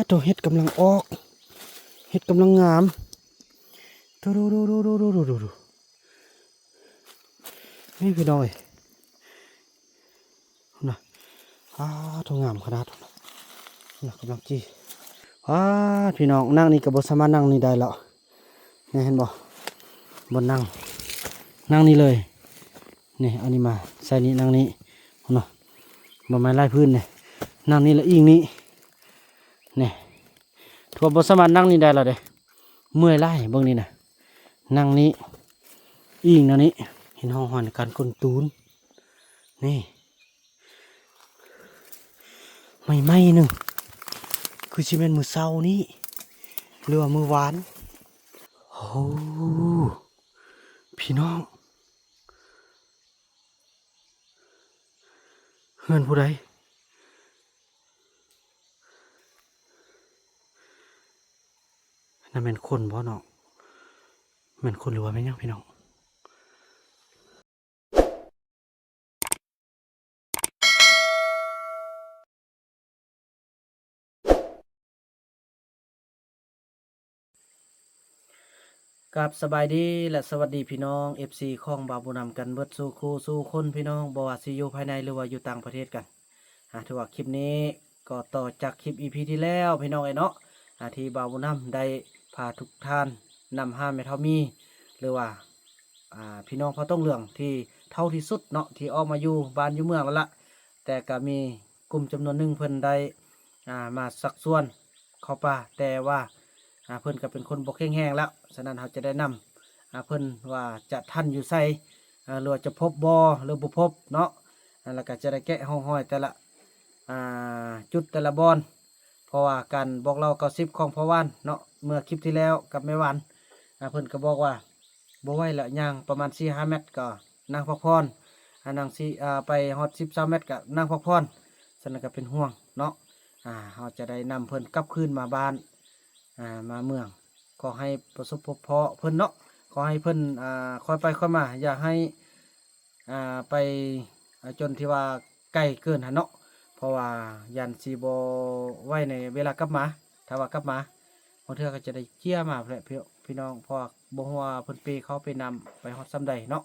ตัวเห็ดกำลังออกเห็ดกำลังงามดูนี่พี่น้อยนะตัวงามขนาดนะกำลังจี้พี่น้องนั่งนี่กับบสามารถนั่งนี่ได้แล้วนี่เห็นบ่บนนั่งนี่เลยนี่เอานี่มาใส่นี่นั่งนี่เนาะบ่ไม้ไล่พื้นเนี่ยนั่งนี่แล้วอิงนี่นี่ทั่วบสามารถนั่งนี่ได้แล้วเด้เมื่อยไล่เบิ่งนี่นะนั่งนี้อิงนั่นนี่เห็นห้องหอนการกลตูนนี่ไม่หนึ่งคือชิเป็นมือเศร้านี่หรือว่ามือหวานโอ้พี่น้องเฮือนผู้ใดนั่นเป็นคนบ่เนาะเป็นคนหรือว่าเป็นยังพี่น้องกับสบายดีและสวัสดีพี่น้อง FC ของบาบุนำกันเบิดสู่คู่สู่คนพี่น้องบ่ว่าสิอยู่ภายในหรือว่าอยู่ต่างประเทศกันถือว่าคลิปนี้ก็ต่อจากคลิป EP ที่แล้วพี่น้องเนาะที่บาบุนำได้พาทุกท่านนำห้าแม่เท่ามีหรือว่าพี่น้องพอต้องเหลืองที่เท่าที่สุดเนาะที่ออกมาอยู่บ้านอยู่เมืองแล้วละแต่ก็มีกลุ่มจำนวนหนึ่งเพิ่นได้มาสักส่วนเข้าป่าแต่ว่าเพิ่นก็เป็นคนบกแห้งแห้งแล้วฉะนั้นเราจะได้นำเพิ่นว่าจะท่านอยู่ใส่หรือว่าจะพบบ่หรือบ่พบเนาะแล้วก็จะได้แกะห้องห้อยแต่ละจุดแต่ละบอนเพราะว่าการบอกเรา90ของพ่อวานเนาะเมื่อคลิปที่แล้วกับแม่วานเพิ่นก็บอกว่าบ่ไหวละย่างประมาณ4-5 เมตรก็นั่งพักผ่อนนั่งไปฮอด13 เมตรก็นั่งพักผ่อนฉะนั้นก็เป็นห่วงเนาะเราจะได้นำเพิ่นกลับคืนมาบ้านมาเมืองขอให้ประสบพบเพาะเพิ่นเนาะขอให้เพิ่นคอยไปค่อยมาอย่าให้ไปจนที่ว่าใกล้เกินเนาะเพราะว่ายันซีโบไว้ในเวลากลับมาถ้าว่ากลับมาบางเทื่อก็จะได้เจี้ยมาแหละพี่น้องเพราะบ่ฮู้ว่าเพิ่นเปเขาไปนำไปฮอดซ้ำใดเนาะ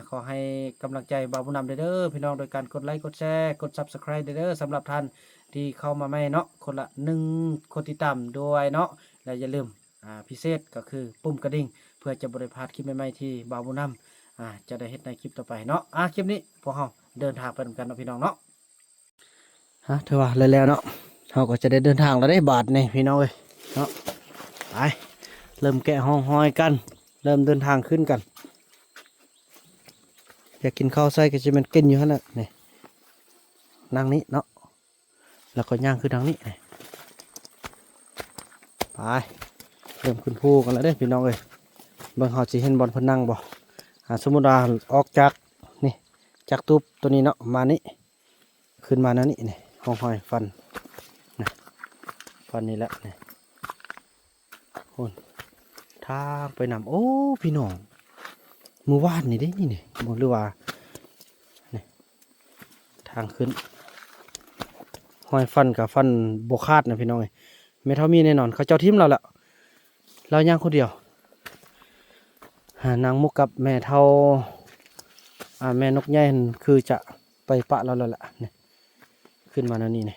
ขอให้กำลังใจบ่าวผู้นำเด้อพี่น้องโดยการกดไลค์กดแชร์กด Subscribe เด้อสำหรับท่านที่เข้ามาใหม่เนาะคนละ1คนติดตามด้วยเนาะและอย่าลืมพิเศษก็คือปุ่มกระดิ่งเพื่อจะบริพลาดคลิปใหม่ๆที่บ่าวผู้นำจะได้เฮ็ดในคลิปต่อไปเนาะคลิปนี้พวกเราเดินทางไปกันเนาะพี่น้องเนาะถือว่าแล้วเนาะเราก็จะได้เดินทางแล้วได้บาทนี่พี่น้องเอ้ยเนาะไปเริ่มแกะห้องห้อยกันเริ่มเดินทางขึ้นกันอยากกินข้าวไส้ก็จะเป็นกินอยู่ฮะน่ะนี่นั่งนี้เนาะแล้วก็ย่างคือทางนี้ไปเริ่มขึ้นภูกันแล้วเด้พี่น้องเอ้ยเบิ่งเขาจะเห็นบอลพนังบ่สมมุติว่าออกจากนี่จากตูบตัวนี้เนาะมานี่ขึ้นมานั่นนี่ห้องห้อยฟันนี่แหละนี่โอนทางไปนำโอ้พี่น้องมือวาดนี่ได้นี่บอกหรือว่านี่ทางขึ้นห้อยฟันกับฟันโบคาดนะพี่น้องไม่เท่ามีแน่นอนเขาเจ้าทิมเราแหละเราย่างคนเดียวนางมุกกับแม่เท่าแม่นกใหญ่คือจะไปปะเราแล้วแหละนี่ขึ้นมาแล้วนี่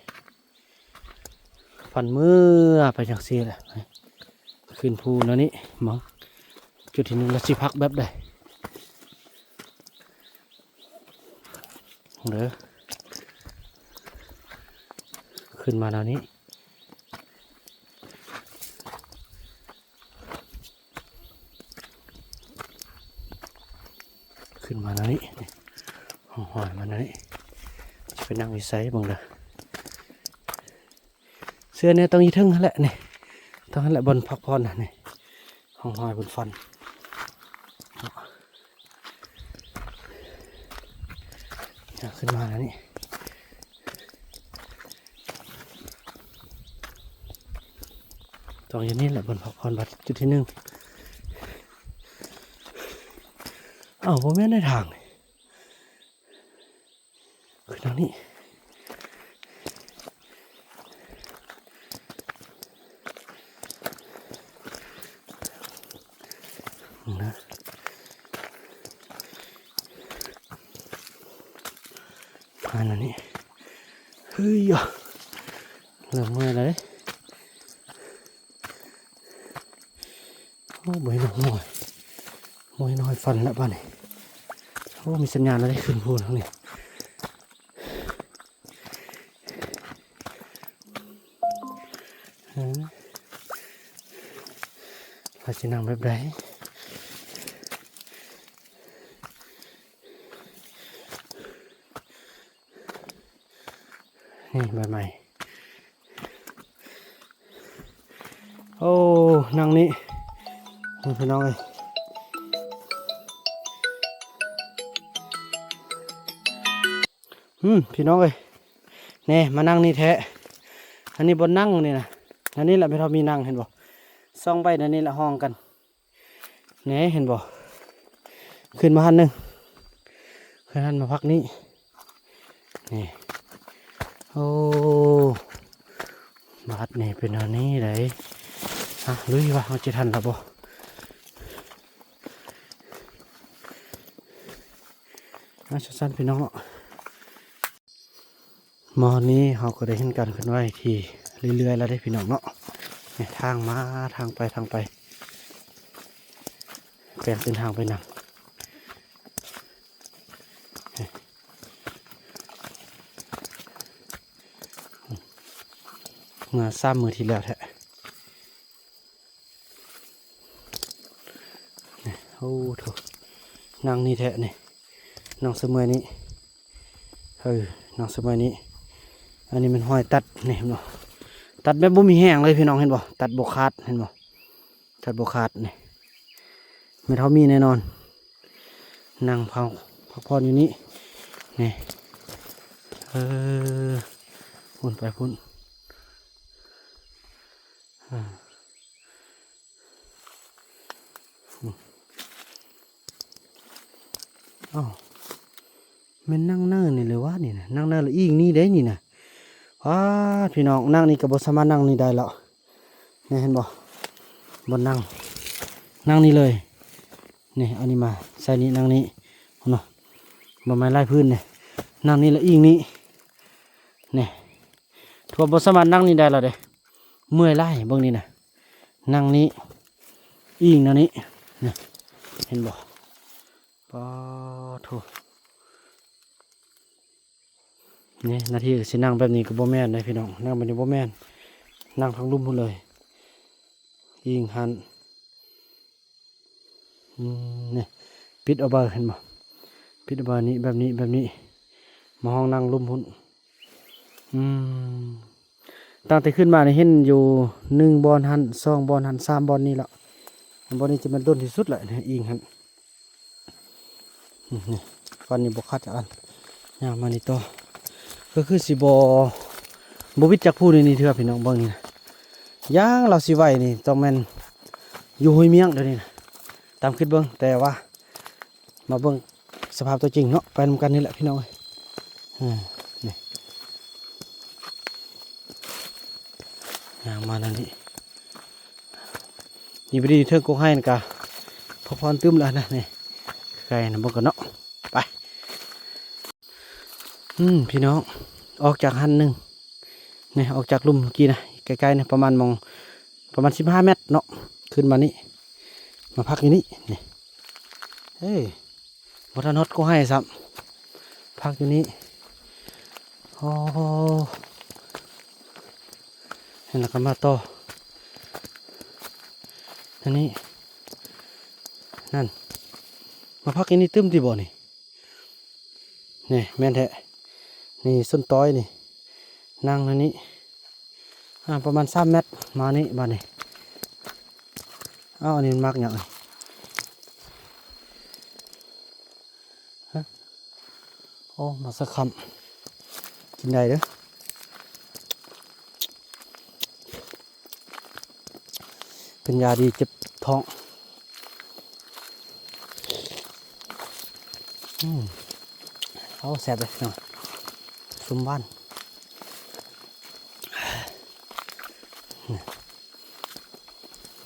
ฟันมือไปจากเสียแหละขึ้นภูแล้วนี่มองจุดที่หนึ่งเราสิพักแบบใดเด้อขึ้นมาแล้วนี้ขึ้นมาแล้วนี้ห้องหอยมาแล้วนี้จะไปนั่งวิสัยบ้างเลยเสื้อเนี่ยต้องยีทึ่งแหละนี่ต้องแหละบนพักผ่อนนี่ห้องหอยบนฟันขึ้นมาแล้วนี่ตรงนี้แหละบนพักผ่อนบัดจุดที่หนึ่งผมไม่ได้ทางคือทางนี้ นะอันนี้เฮ้ยเริ่มเมื่อยเลยโอ้บ่อยน้อยฟันแล้วบ้านนี้โอ้มีสัญญาณอะไรขึ้นพูดทั้งนี้เราจะนั่งแบบไหนนี่ใบใหม่โอ้นั่งนี้พี่น้องเลยพี่น้องเลยแน่มานั่งนี่แท้อันนี้บนนั่งนี่นะอันนี้แหละไม่เท่ามีนั่งเห็นบ่ซ่องไปอันนี้แหละห้องกันแน่เห็นบ่ขึ้นมาหันหนึ่งขึ้นหันมาพักนี้นี่โอ้บาดนี่เป็นอันนี้เลยลุยว่าเขาจะทันหรือบ่สั้นพี่น้องมอนี้เขาก็ได้เห็นกันขึ้นไว้ที่เรื่อยๆแล้วได้พี่น้องเนาะทางมาทางไปเปลี่ยนเส้นทางไปหนักเมื่อ3 มื้อที่แล้วแท้โอ้โถนั่งนี่แท้นี่นั่งเสมอนี้นั่งเสมอนี้อันนี้มันห้อยตัดนี่เห็นบ่ตัดแบบบ่มีแห้งเลยพี่น้องเห็นบ่ตัดบกขาดเห็นบ่ตัดบกขาดนี่ไม่เท่ามีแน่นอนนั่งพักผ่อนอยู่นี่นี่พุ่นไปพุ่นอ้าวมันนั่งเนินนี่เลยว่านี่นะนั่งเนินหรืออีกนี่ได้นี่นะพี่น้องนั่งนี่กับบสามารถนั่งนี่ได้แล้วนี่เห็นบ่บนนั่งนี่เลยนี่เอานี่มาใส่นี่นั่งนี่เนาะบนไม้ไล่พื้นเนี่ยนั่งนี่แล้วอีกนี่นี่ทั่วบสามารถนั่งนี่ได้แล้วเด้เมื่อยไล่เบื้องนี้นะนั่งนี้อีกนั่นนี่นี่เห็นบ่ปอโถนี่นาทีสินั่งแบบนี้ก็บ่แม่นเลยพี่น้องนั่งแบบนี้บ่แม่นนั่งทั้งลุ่มหมดเลยยิงหันนี่ปิดเอาเบอร์เห็นบ่ปิดเอาเบอร์นี้แบบนี้มาห้องนั่งลุ่มหุ่นตั้งแต่ขึ้นมาเนี่ยเห็นอยู่1 บอลหัน2 บอลหัน3 บอลนี่แหละบอลนี้จะเป็นต้นที่สุดเลยนะยิงหันนี่ฟันนี่บกคัดอันย่างมานี่ต่อก็คือสิบวิดจากผู้นี่เถอะพี่น้องเบิ่งนี่นะย่างเราสิไหวนี่ต้องแม่นอยู่ห้วยเมียงเดี๋ยวนี้นะตามคิดเบิ่งแต่ว่ามาเบิ่งสภาพตัวจริงเนาะไปนำกันนี่แหละพี่น้องนี่ย่างมานั่นนี่ไปดีเธอโกให้นะกะพอพรตึ้มแล้วนะนี่ไก่นะเบิ่งกันเนาะไปพี่น้องออกจากหันหนึ่งนี่ออกจากลุ่มเมื่อกี้นะใกล้ๆนะประมาณ15 เมตรเนาะขึ้นมานี่มาพักอยู่นี่นี่วัฒนธก็ให้ซ้ำพักอยู่นี่โอ้เห็นแล้วก็มาต่ออันนี้นั่นมาพักอยู่นี่ตึ้มที่บ่อนี่แม่นแท้นี่ส้นต้อยนี่นั่งอันนี้ประมาณ3 เมตรมานี่บ้านนี่อันนี้มันมากอย่างไรโอ้มาสักคำกินได้เด้อเป็นยาดีเจ็บท้องเอาแสบเลยเนาะซุ่มบ้าน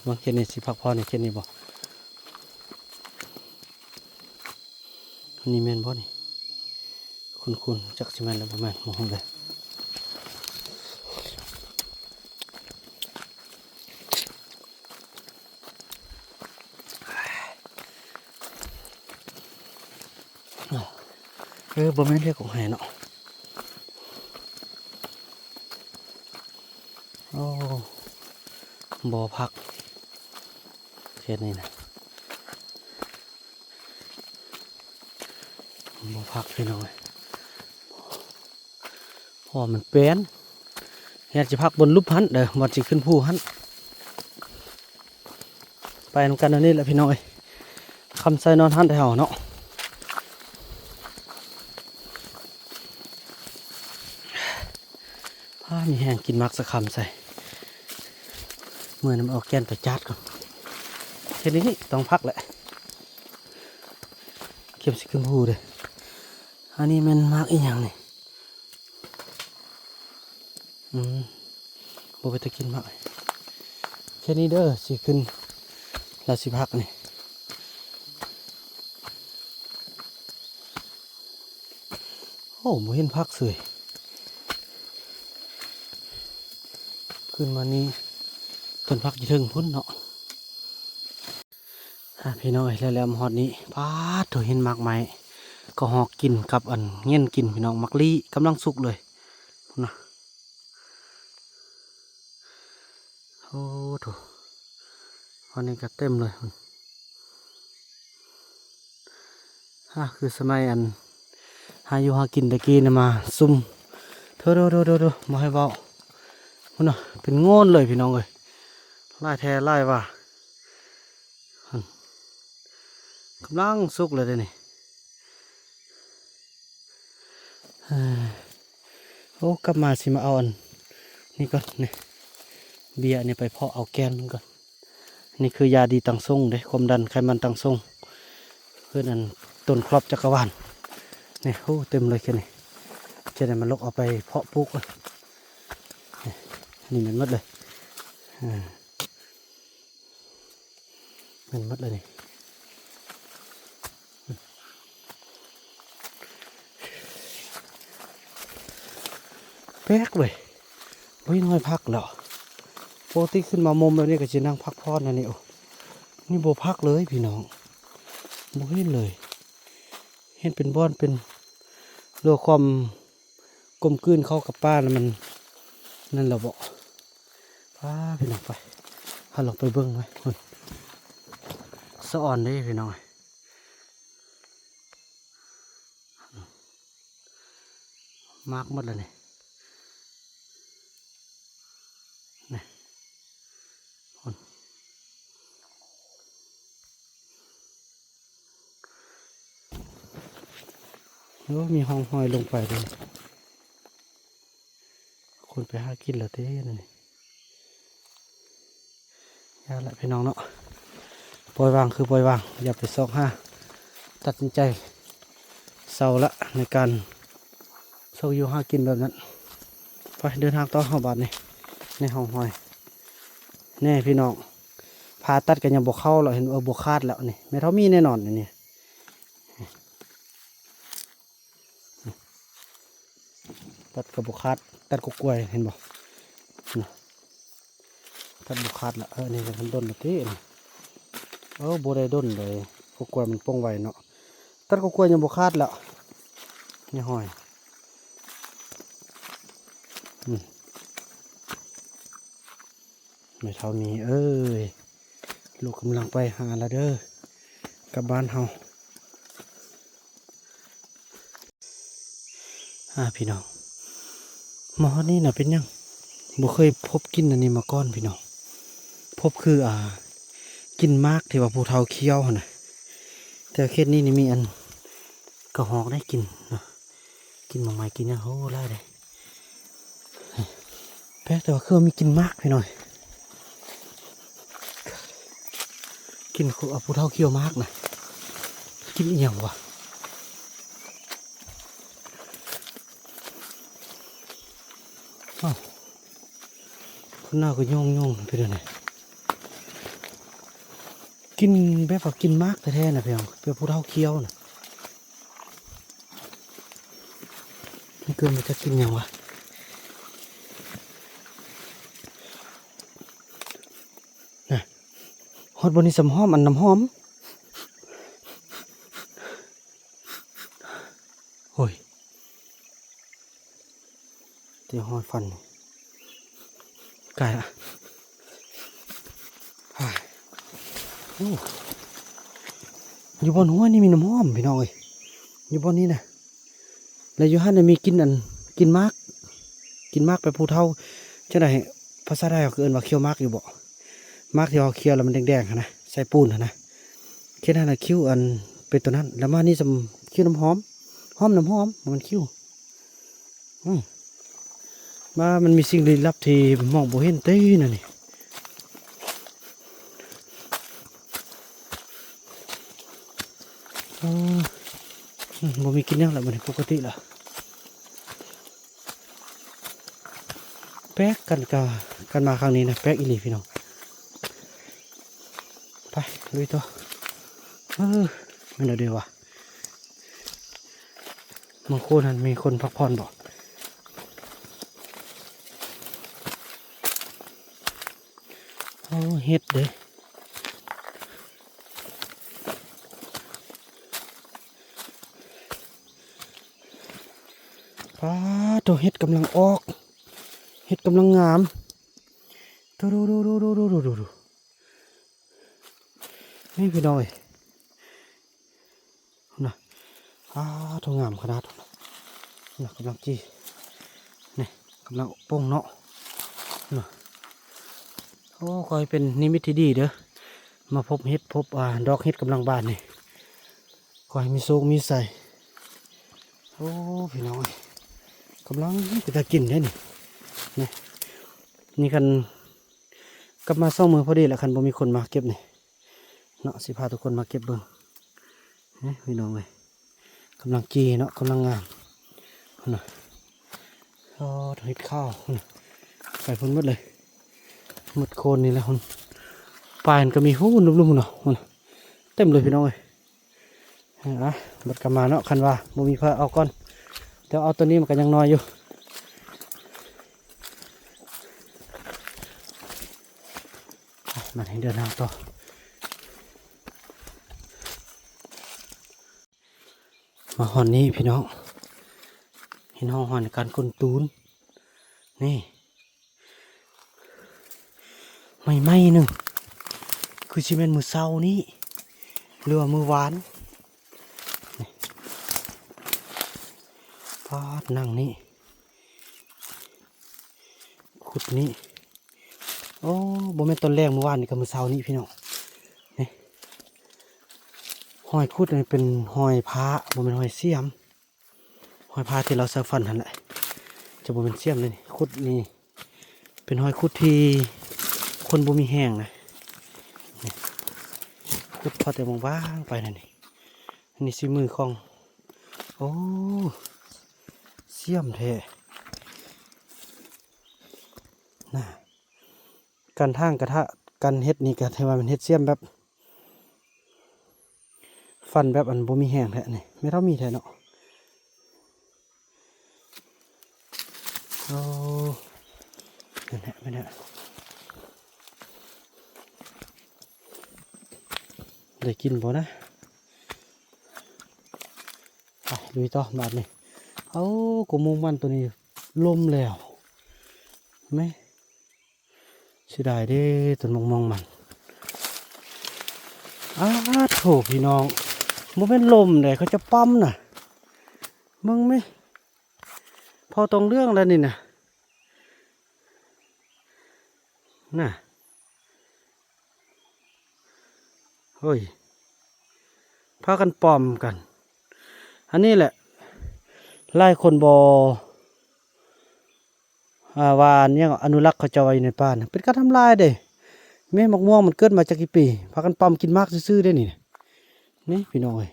บางเช่นนี่สิพักพอนี่เช่นนี้บ่ อันนี้แม่นบ่นี่คุณจักสิแม่นแล้วบ่แม่นมองเลยบ่แม่นเรียกของแห่เนาะโอ้บ่อพักเขตนี้นะบ่อพักพี่น้องพอมันเป็นอยากจะพักบนรูปหันเด้อวันสิขึ้นภูหันไปนำกันอันนี้แหละพี่น้องคำใส่นอนหันแถวเนาะมีแห้งกินมักสักคำใส่เมื่อน้ำเอาแกนไปจัดก่อนแค่นี้นี่ต้องพักแหละเก็บสิขึ้นภูเลยอันนี้มันมักอีกอย่างนี่บ่ไปตะกินมักแค่นี้เด้อสิขึ้นแล้วสิพักนี่โอ้บ่เห็นพักเสยขึ้นมานี่ต้นพักอยู่ถึงพุ่นเนาะพี่น้องแล้วฮอดนี้ป้าดเห็นมากไหมก็หอกกินกับอันเงี้ยนกินพี่น้องมักลี่กำลังสุกเลยนะโอ้โถวันนี้ก็เต็มเลยคือสมัยอันหาอยู่หากินตะกี้นะมาซุ่มเธอดูมาให้เบาพุ่นน่ะเป็นโง่นเลยพี่น้องเลยไล่แท้ไล่ว่ากำลังสุกเลยเดี๋ยวนี้โอ้กลับมาสิมาเอาอันนี่ก่อนนี่เบียร์นี่ไปเพาะเอาแกนมันก่อนนี่คือยาดีตังทรงเด้ความดันไขมันตังทรงเพื่อนอันต้นครอบจักรวาลนี่โอ้เต็มเลยแค่นี้จะได้มันลกเอาไปเพาะปลูกก่อนนี่มันมัดเลยมันมัดเลยนี่แป๊กเลยไม่น้อยพักแล้วปกติขึ้นมามุมแบบนี้ก็จะนั่งพักพอดนะนี่โอ้นี่โบพักเลยพี่น้องโบเห็นเลยเห็นเป็นบ้อนเป็นเรื่องความกลมกลืนเข้ากับป้าแล้วมันนั่นเราบอกป้าพี่น้องไปพาเราไปเบิ้งไว้คนสะอ่อนได้พี่น้องมากหมดเลยนี่แล้วมีห้องห้อยลงไปด้วยคนไปหากินเหรอเต้นี่ยาละพี่น้องเนาะปล่อยวางคือปล่อยวางอย่าไปซอกห้าตัดสินใจเศร้าละในการเศร้าอยู่หากินแบบนั้นไปเดินทางต่อเข้าบ้านนี่ในห้องห้อยแน่พี่น้องพาตัดกันยังบวเข้าเราเห็นบวคาดแล้วนี่ไม่เท่ามีแน่นอนนี่ตัดกับบวคาดตัดกกล้วยเห็นบ่ตัดบวคาดละนี่เป็นต้นแบบนี้บัวได้ด้นเลยกกล้วยมันป้องไวเนาะตัดกกล้วยยังบวคาดแล้วนี่ห้อยไม่เท่านี้ลูกกำลังไปหาละเด้อกลับบ้านเฮาพี่น้องหมอนี่น่ะเป็นยังบ่เคยพบกินอันนี้มาก่อนพี่น้องพบคือกินมากที่ว่าผู้เฒ่าเคี้ยวน่ะแต่เคสนี้นี่มีอันกระหอกได้กินเนาะกินมาใหม่กินยังโหไล่เลยแพ้แต่ว่าคือมีกินมากพี่น้อยกินผู้เฒ่าเคี้ยวมากนะกินอีหยังวะคุณหน้าก็ย่องไปเลยนะกินแบบว่ากินมากแท้ๆนะพี่น้องเพื่อผู้เฒ่าเคี้ยวนะ เกินมันจะกินยังวะนะฮอดบนนี้สำหอมอันน้ำหอมโอ้ยเดี๋ยวหอดฟันไก่ละอยู่บนหัวนี่มีน้ำหอมพี่น้องเอ้ยอยู่บนนี้นะแล้วอยู่หันมีกินอันกินมากไปผู้เท่าจะได้ภาษาไทยเขาเอิ้นว่าเคี้ยวมากอยู่บ่มากที่เขาเคี้ยวแล้วมันแดงๆนะใส่ปูนนะแค่นั้นนะคิ้วอันเป็นตัวนั้นแล้วมานี่สำคิ้วน้ำหอมน้ำหอมมันคิ้วมามันมีสิ่งลี้ลับที่มองบ่เห็นตีน่ะนี่บ่มีกินยังแล้วมันปกติล่ะแป๊กกันมาครั้งนี้นะแป๊กอีหลีพี่น้องไปลุยต่อไม่เดี๋ยววะบางคนนั้นมีคนพักผ่อนบอกเฮ็ดเด้ป้าตัวเฮ็ดกำลังออกเฮ็ดกำลังงามดูนี่พี่น้อยนะตัวงามขนาดนะกำลังจีนี่กำลังโป่งเนาะนะคอยเป็นนิมิตที่ดีเด้อมาพบเฮ็ดพบดอกเฮ็ดกำลังบานนี่คอยมีโซกมีใส่พี่น้อยกำลังจะกินได้นี่กันกลับมาซ่อมมือพอดีแหละคันบ่มีคนมาเก็บนี่เนาะสิพาทุกคนมาเก็บเบิ่งนี่พี่น้องเลยกำลังจีเนาะกำลังงามนะเห็ดข้าวใส่พุ่นหมดเลยหมดโคนนี่แหละคนปลายก็มีลุ่มๆเนาะเต็มเลยพี่น้องเลยบัดกลับมาเนาะคันว่าบ่มีพาเอาก้อนเดี๋ยวเอาตัวนี้มันก็ยังน้อยอยู่มาให้เดินทางต่อมาหอนนี้พี่น้องหอนการก้นตูนนี่ไม่หนึ่งคือชิเมนมือเศร้านี้หรือว่ามือหวานพาดนั่งนี่ขุดนี่บ่แม่นต้นแรกเมื่อวานนี่กับมือเช้านี่พี่น้องนี่หอยขุดนี่เป็นหอยพระบ่แม่นหอยเสียมหอยพระที่เราใส่ฟันหั่นแหละจะบ่เป็นเสียมเลยนี่ขุดนี่เป็นหอยขุดที่คนบ่มีแห้งนะนี่ขุดพอแต่มองบ้างไปนั่นนี่สิมือของเสียมแท้น่ะการทางกระทะการเฮ็ดนี่ก็ถือว่าเป็นเฮ็ดเสียมแบบฟันแบบอันบ่มีแห้งแท้นี่ไม่เท่ามีแท้เนาะนั่นแหละไม่ได้ได้กินบ่นะไปลุยต่อบาดนี่กูมุงมันตัวนี้ล่มแล้วไหมเสียดายเด้ต้นมองมันโถพี่น้องมันเป็นลมเลยเขาจะปั๊มน่ะมึงไหมพอตรงเรื่องแล้วนี่น่ะเฮ้ยพากันปลอมกันอันนี้แหละไล่คนวานเนี่ยอนุรักษ์เขาจะไว้ในป่าเป็นการทำลายเด้แม่มะม่วงมันเกิดมาจากกี่ปีพากันปลอมกินมากซื่อๆได้นี่พี่น้องเอ้ย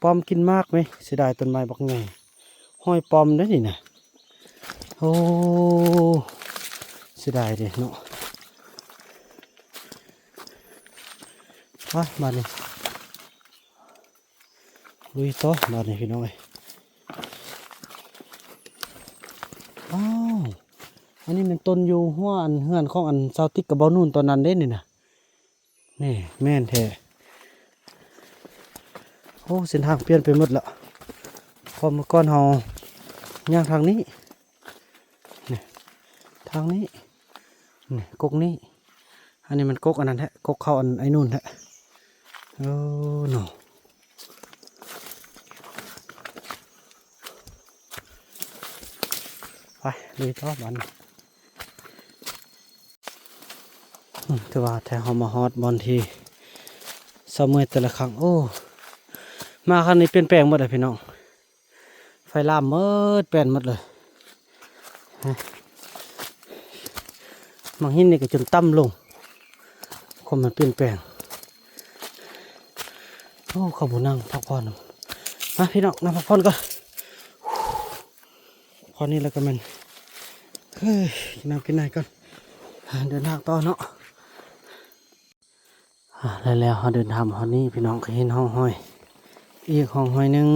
ปลอมกินมากไหมเสียดายต้นไม้บักไงห้อยปลอมได้นี่นะเสียดายเด้เนาะมาเลยลุยต่อมาเลยพี่น้องเอ้ย อันนี้มันต้นอยู่หัวอันเฮือนของอันเซาติกกับเบานู่นตอนนั้นเด้นี่นะนี่แม่นแท้โอ้เส้นทางเปลี่ยนไปหมดละพอเมื่อก่อนเฮาย่างทางนี้นี่ทางนี้นี่กกนี้อันนี้มันกกอันนั้นแท้กกเข้าอันไอ้นู่นแท้โอ้โนไปเลยต่อมันแต่ว่าแถวเฮามาฮอดบอลทีเสมอแต่ละครั้งโอ้มาครั้งนี้เปลี่ยนแปลงหมดเลยพี่น้องไฟลามหมดแปลนหมดเลยบางหินนี่ก็จนต่ำลงคนมันเปลี่ยนแปลงโอ้เขาบุนั่งพักผ่อนมาพี่น้องนั่งพักผ่อนก่อนพอนี้แล้วก็มันเฮ้ยน้ำกินไหนก่อนเดินทางต่อเนาะแล้วเขาเดินทางห้องนี้พี่น้องก็เห็นห้องห้อยอีกห้องห้อยหนึ่ง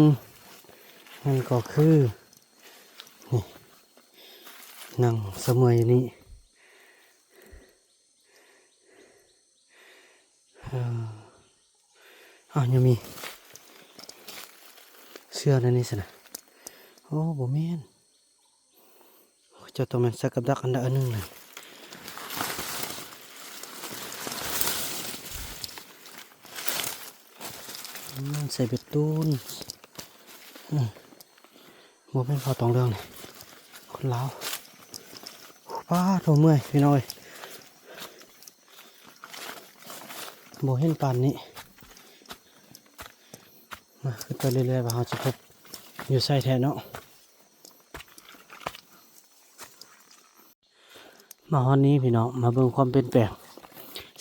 นั่นก็คือนี่นั่งเสมออยู่นี่ยังมีเสื้อในนี้สินะโอ้บ่แม่นเจ้าตัวมันสักกับดักอันใดอันหนึ่งเลยใส่เบ็ดตูนบ่เป็นพอตองเรื่องนี่คนลาวป้าโถเมื่อยพี่น้อยบ่เห็นปานนี้มาขึ้นไปเรื่อยๆว่าเราจะพบอยู่ใส่แทนเนาะมาฮอนนี้พี่น้องมาเบิ่งความเป็นแปลง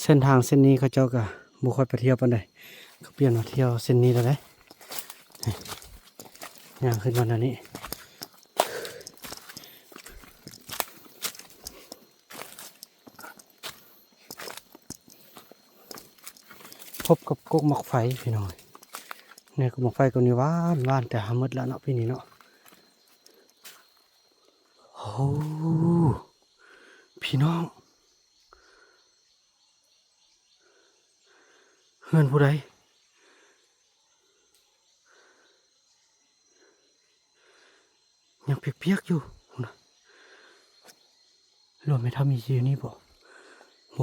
เส้นทางเส้นนี้เขาเจ้าก็บ่ค่อยไปเที่ยวปานใดเขาเปลี่ยนมาเที่ยวเส้นนี้แล้วได้ย่างขึ้นมาอันนี้พบกับกกหมอกไฟพี่น้องเนี่ยกกหมอกไฟก็นี่ว่านแต่หาหมดแล้วเนาะพี่นี่เนาะโอ้พี่น้องเฮือนผู้ใดยังเปียกๆอยู่นะรวมไม่ทำมีอยู่นี่บ่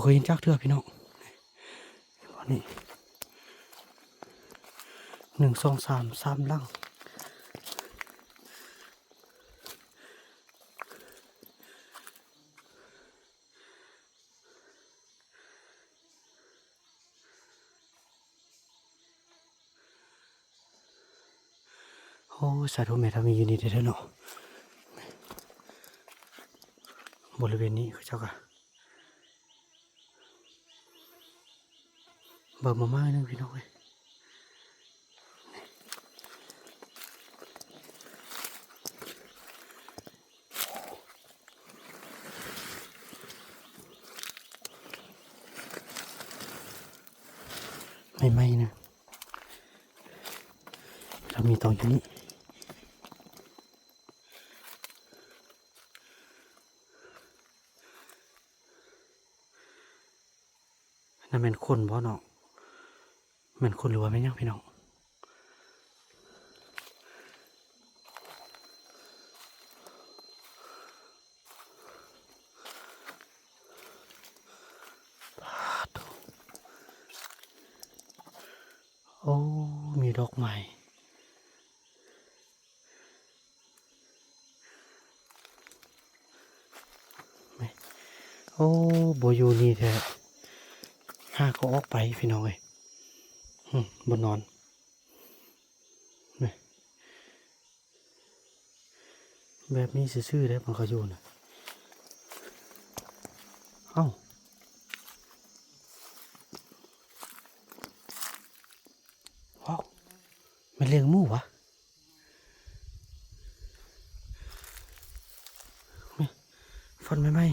เคยเห็นจักเทื่อพี่น้องนี่1 2 3 ลังโอ้สาธุแม่ทำมีอยู่นี่เด้อเนาะบริเวณนี้เขาเจ้าก็เบิกมาม่านึงพี่น้องเอ้ยไม่นะเรามีตองอยู่นี่นั่นเป็นคนบ่เนาะเป็นคนหรือว่าเป็นยังพี่น้องโอ้มีดอกไม้โอ้บอยู่นี่แท้ห้าก็ออกไปพี่น้องเอ้ยบนนอนแบบนี้ซื่อๆได้มันเขาอยู่นะเอ้าว้าวมันเลี้ยงหมูวะฟันไม่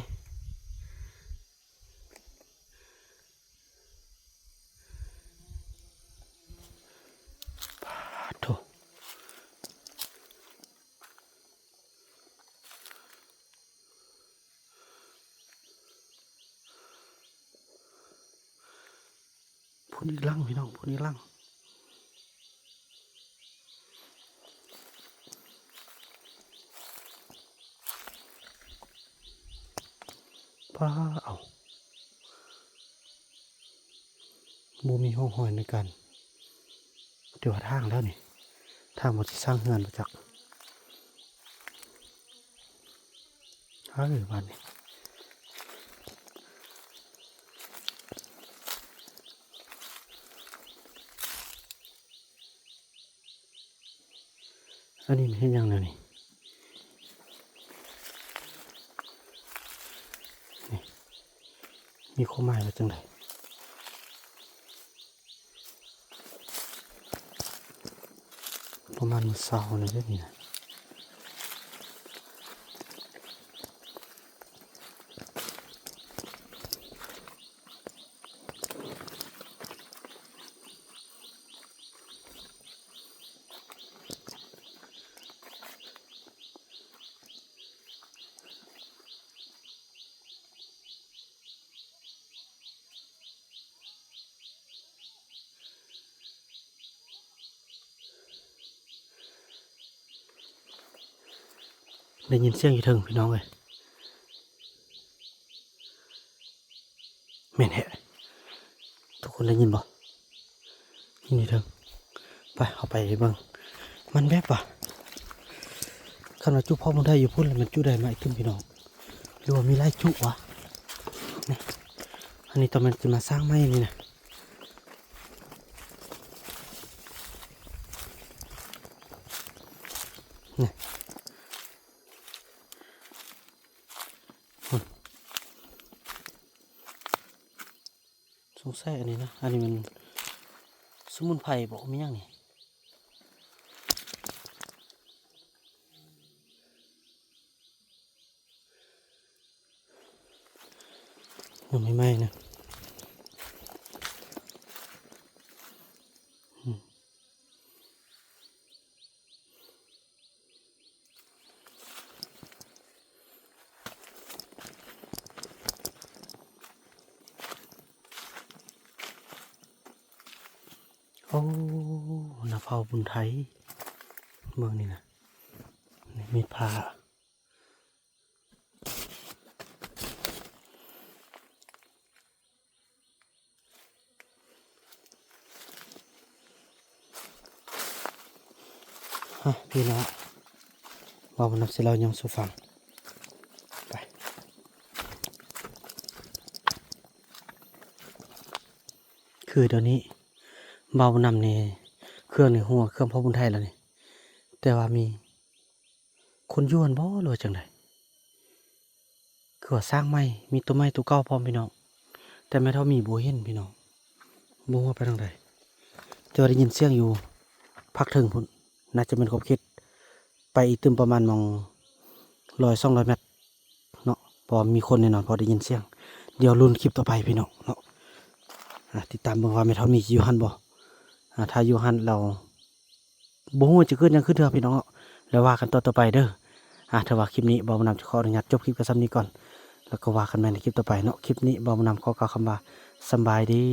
โถ พุ่นอีกลังพี่น้องพุ่นอีกลังป้าเอาบูมีห้องหอยในการเดี๋ยวทางแล้วนี่ทางหมดที่สร้างเฮือนมาจากวันนี้อันนี้มันเห็นยังไงนี่มีข้อหมายว่าจังไดประมาณมื้อเช้านี่เด้อนี่นะได้ยินเสียงอยู่ถึงพี่น้องเลยแม่นแฮะทุกคนได้ยินบ่ยินอยู่ถึงไปเอาไปเบิ่งมันแบบว่าคันว่าจุพ่อมันได้อยู่พุ่นแล้วมันจุได้ไหมขึ้นพี่น้องหรือว่ามีไล่จุวะนี่อันนี้ตอนมันจะมาสร้างไม้นี่นะนี่สงสัยอันนี้นะอันนี้มันสมุนไพรบอกมีอย่างนี่ยังไม่ไหม้นะโอ้นาเผาบุญไทยเมืองนี่นะนี่มีผ้าพี่น้องว่ามันนับสิเรายังสู่ฟังไปคือเดี๋ยวนี้เบานำเนี่ยเครื่องในหัวเครื่องพ่อบุญไทยแล้วนี่แต่ว่ามีคนยวนบ่หรือจังไดคือว่าสร้างไม้มีตัวไม้ตัวเก่าพร้อมพี่น้องแต่ไม่เท่ามีบัวเห็นพี่น้องบัวไปทางใดจะได้ยินเสียงอยู่พักถึงพุ่นน่าจะเป็นขอบเขตไปอีกตึมประมาณมอง100-200 เมตรเนาะพอมีคนแน่นอนพอได้ยินเสียงเดี๋ยวลุ้นคลิปต่อไปพี่น้องเนาะติดตามเบิ่งว่าไม่เท่ามีอยู่หันบ่ถ้าอยู่หันเราบ่ฮู้จะขึ้นยังขึ้นเถอะพี่น้องแล้วว่ากันต่อไปเด้อถ้าว่าคลิปนี้บ่าวนำจะขออนุญาตจบคลิปกันซ้ำนี้ก่อนแล้วก็ว่ากันใหม่ในคลิปต่อไปเนาะคลิปนี้บ่าวนำขอกล่าวคำว่าสำบายดี